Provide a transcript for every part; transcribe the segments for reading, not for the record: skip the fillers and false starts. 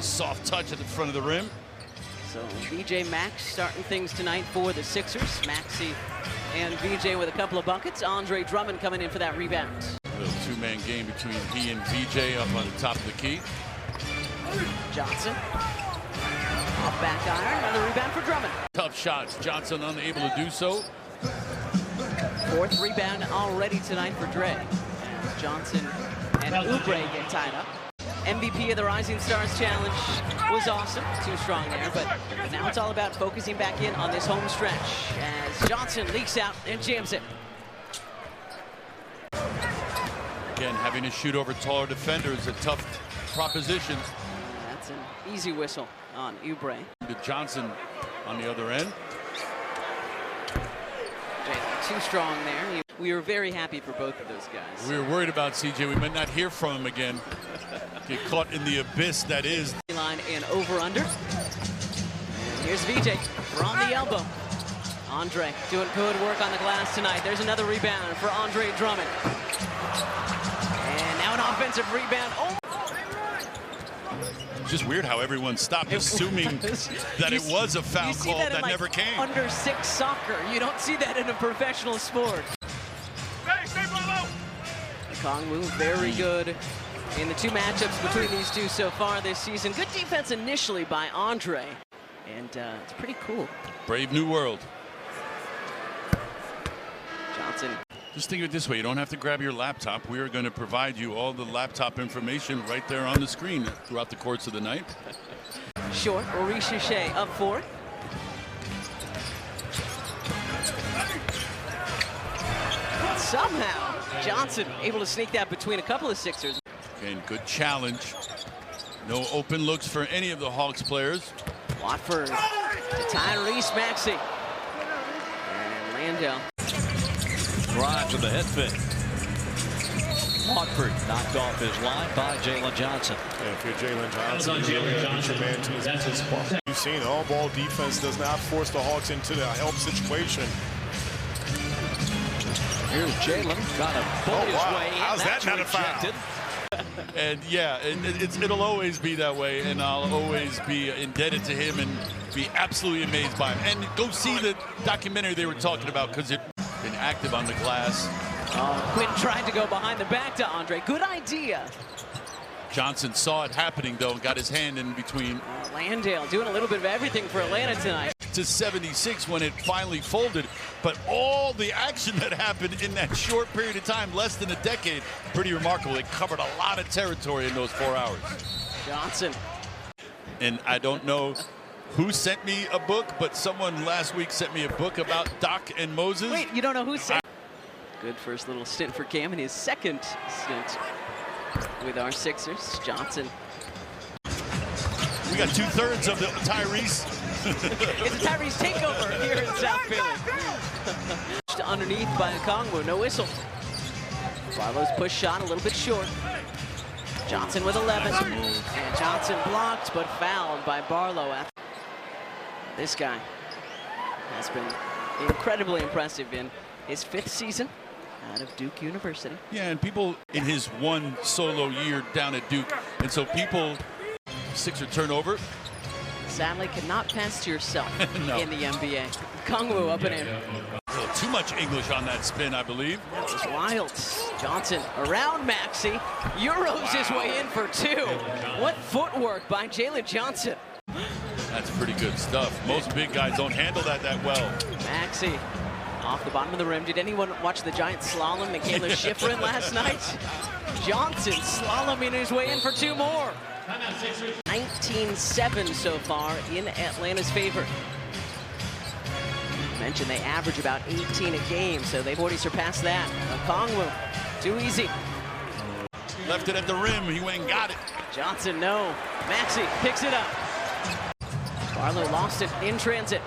nice soft touch at the front of the rim. So VJ Max starting things tonight for the Sixers. Maxey and VJ with a couple of buckets. Andre Drummond coming in for that rebound. A little two-man game between he and VJ up on the top of the key. Johnson. Off back iron. Another rebound for Drummond. Tough shots. Johnson unable to do so. Fourth rebound already tonight for Dre. And Johnson and Oubre get tied up. MVP of the Rising Stars Challenge was awesome. Too strong there, but now it's all about focusing back in on this home stretch as Johnson leaks out and jams it. Again, having to shoot over taller defenders is a tough proposition. That's an easy whistle on Oubre. To Johnson on the other end. Jalen too strong there. We were very happy for both of those guys. We were worried about CJ. We might not hear from him again. Get caught in the abyss that is. Line and over under. And here's VJ from the elbow. Andre doing good work on the glass tonight. There's another rebound for Andre Drummond. And now an offensive rebound. Oh. It's just weird how everyone stopped assuming that it was a foul call that like never came. Under 6 soccer. You don't see that in a professional sport. Okongwu very good in the 2 matchups between these two so far this season. Good defense initially by Andre, and it's pretty cool. Brave new world. Johnson. Just think of it this way, you don't have to grab your laptop. We are going to provide you all the laptop information right there on the screen throughout the course of the night. Short, Risacher up for it. Somehow, Johnson able to sneak that between a couple of Sixers. Again, good challenge. No open looks for any of the Hawks players. Watford to Tyrese Maxey. And Landale. Drive to the head fake. Watford knocked off his line by Jalen Johnson. Yeah, if you're Jalen Johnson, you really got to get your man to his spot. You've seen all-ball defense does not force the Hawks into the help situation. Here's Jalen trying to bully his way in. How's that not a foul? And yeah, it'll always be that way, and I'll always be indebted to him and be absolutely amazed by him. And go see the documentary they were talking about because it's been active on the glass. Quinn tried to go behind the back to Andre. Good idea. Johnson saw it happening, though, and got his hand in between. Landale doing a little bit of everything for Atlanta tonight. To 76 when it finally folded, but all the action that happened in that short period of time, less than a decade, pretty remarkable. They covered a lot of territory in those 4 hours. Johnson. And I don't know who sent me a book, but someone last week sent me a book about Doc and Moses. Wait, you don't know who sent? Good first little stint for Cam in his second stint with our Sixers. Johnson. We got 2/3 of the Tyrese. It's a Tyrese takeover here in South Philly. Underneath by Okongwu, no whistle. Barlow's push shot a little bit short. Johnson with 11. And Johnson blocked but fouled by Barlow. This guy has been incredibly impressive in his 5th season out of Duke University. Yeah, and people in his 1 solo year down at Duke. And so people, Sixer turnover. Sadly, cannot pass to yourself No. in the NBA. Okongwu up and in. Too much English on that spin, I believe. That was wild. Johnson around Maxey. Euros his way in for 2. What footwork by Jalen Johnson. That's pretty good stuff. Most big guys don't handle that well. Maxey off the bottom of the rim. Did anyone watch the giant slalom Michaela Schifrin last night? Johnson slaloming his way in for 2 more. 19-7 so far in Atlanta's favor. Mentioned they average about 18 a game, so they've already surpassed that. Okongwu, too easy. Left it at the rim, he went and got it. Johnson, no. Maxey picks it up. Barlow lost it in transit.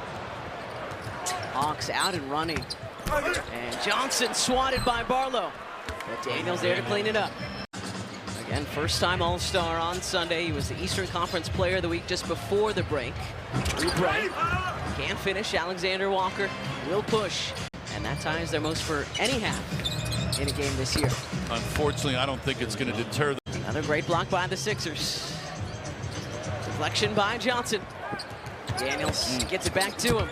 Hawks out and running. And Johnson swatted by Barlow. But Daniels there to clean it up. Again, first-time All-Star on Sunday. He was the Eastern Conference Player of the Week just before the break. Oubre can't finish. Alexander Walker will push. And that ties their most for any half in a game this year. Unfortunately, I don't think it's going to deter them. Another great block by the Sixers. Deflection by Johnson. Daniels gets it back to him.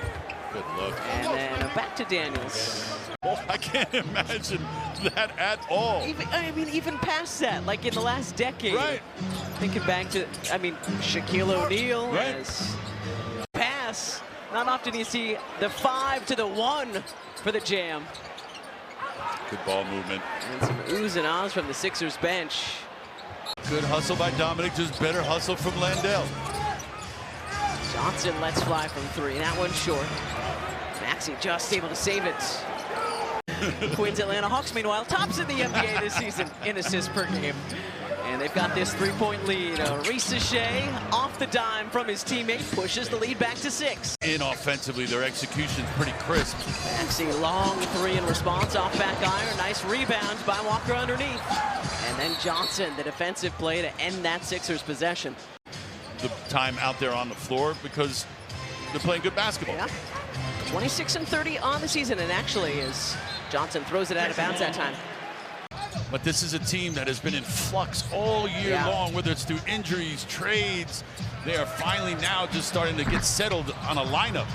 Good look. And then back to Daniels. Oh, I can't imagine that at all. Even past that, like in the last decade. Right. Thinking back to, Shaquille O'Neal right. has pass. Not often you see the 5 to the 1 for the Jam. Good ball movement. And some oohs and ahs from the Sixers bench. Good hustle by Dominic, just better hustle from Landale. Johnson lets fly from 3, that one's short. Maxey just able to save it. Queens Atlanta Hawks, meanwhile, tops in the NBA this season in assists per game. And they've got this 3-point lead. Risacher off the dime from his teammate, pushes the lead back to 6. Offensively, their execution's pretty crisp. Maxey, long 3 in response, off back iron. Nice rebound by Walker underneath. And then Johnson, the defensive play to end that Sixers possession. The time out there on the floor because they're playing good basketball. Yeah. 26 and 30 on the season, and actually as Johnson throws it out of bounds that time. But this is a team that has been in flux all year long, whether it's through injuries, trades. They are finally now just starting to get settled on a lineup.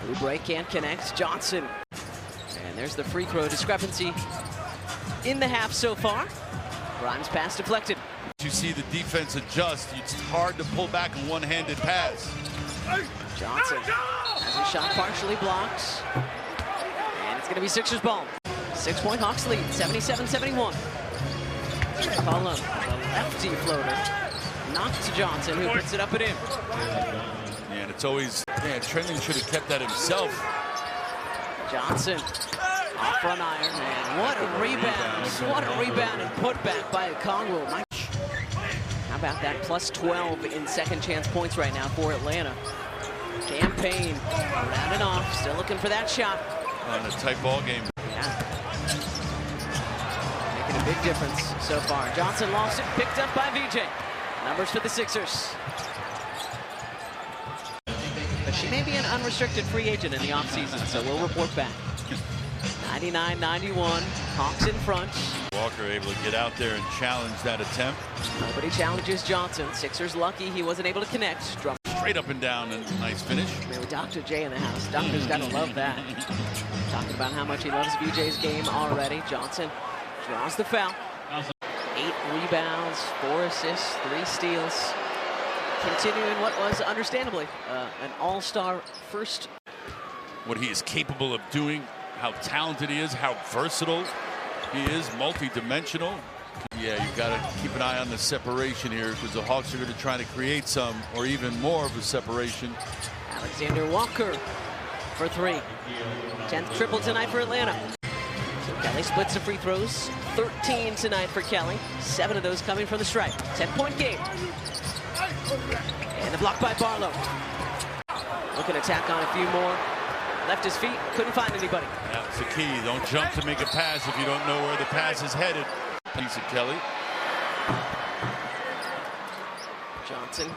Oubre can't connect. Johnson. And there's the free throw discrepancy in the half so far. Grimes pass deflected. You see the defense adjust. It's hard to pull back a one-handed pass. Johnson has his shot partially blocked. And it's going to be Sixers ball. 6-point Hawks lead, 77-71. McCollum, the lefty floater. Knocked to Johnson, who puts it up and in. Yeah, and it's always, Trending should have kept that himself. Johnson, off front iron, and what a rebound. What a rebound and putback by Okongwu. How about that? Plus 12 in second chance points right now for Atlanta. Campaign rounding off, still looking for that shot. On a tight ball game. Yeah. Making a big difference so far. Johnson lost it, picked up by VJ. Numbers for the Sixers. But she may be an unrestricted free agent in the offseason, so we'll report back. 99-91, Hawks in front. Walker able to get out there and challenge that attempt. Nobody challenges Johnson. Sixers lucky he wasn't able to connect. Drummond. Straight up and down, and nice finish. Maybe Dr. J in the house. Doctor's got to love that. Talking about how much he loves VJ's game already. Johnson draws the foul. 8 rebounds, 4 assists, 3 steals. Continuing what was understandably an all-star first. What he is capable of doing, how talented he is, how versatile he is, multi-dimensional. Yeah, you've got to keep an eye on the separation here because the Hawks are going to try to create some or even more of a separation. Alexander Walker for 3. 10th triple tonight for Atlanta. So Kelly splits the free throws. 13 tonight for Kelly. 7 of those coming from the stripe. 10-point game. And the block by Barlow. Looking to tack on a few more. Left his feet, couldn't find anybody. That's the key. Don't jump to make a pass if you don't know where the pass is headed. Piece of Kelly. Johnson.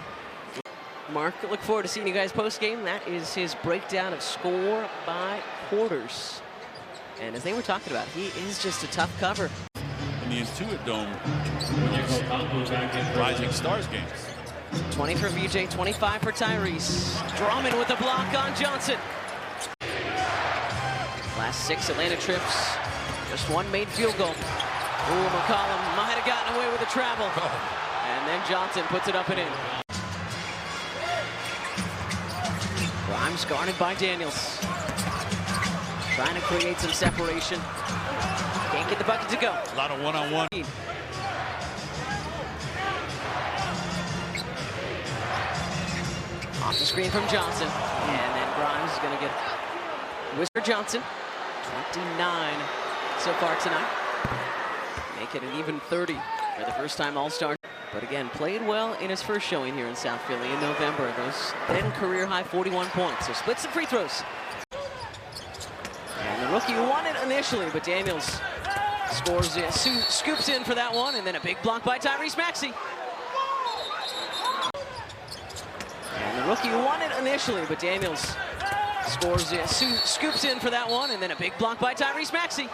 Mark, look forward to seeing you guys post-game. That is his breakdown of score by quarters. And as they were talking about, he is just a tough cover. In the Intuit Dome, Rising Stars games. 20 for VJ, 25 for Tyrese. Drummond with a block on Johnson. Last 6 Atlanta trips, just 1 made field goal. Ooh, McCollum might have gotten away with the travel. And then Johnson puts it up and in. Grimes guarded by Daniels. Trying to create some separation. Can't get the bucket to go. A lot of one-on-one. Off the screen from Johnson. And then Grimes is going to get Whisper Johnson. 29 so far tonight. Make it an even 30 for the first time All-Star. But again, played well in his first showing here in South Philly in November. Those then career-high 41 points. So splits some free throws. And the rookie won it initially, but Daniels scores in, scoops in for that one, and then a big block by Tyrese Maxey. And the rookie won it initially, but Daniels scores in, scoops in for that one, and then a big block by Tyrese Maxey.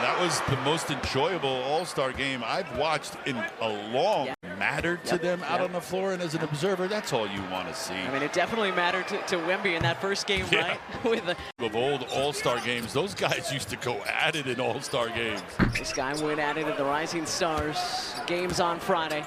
That was the most enjoyable All-Star game I've watched in a long. Mattered to them out on the floor, and as an observer, that's all you want to see. I mean, it definitely mattered to Wemby in that first game, right? With the of old All-Star games, those guys used to go at it in All-Star games. this guy went at it at the Rising Stars games on Friday.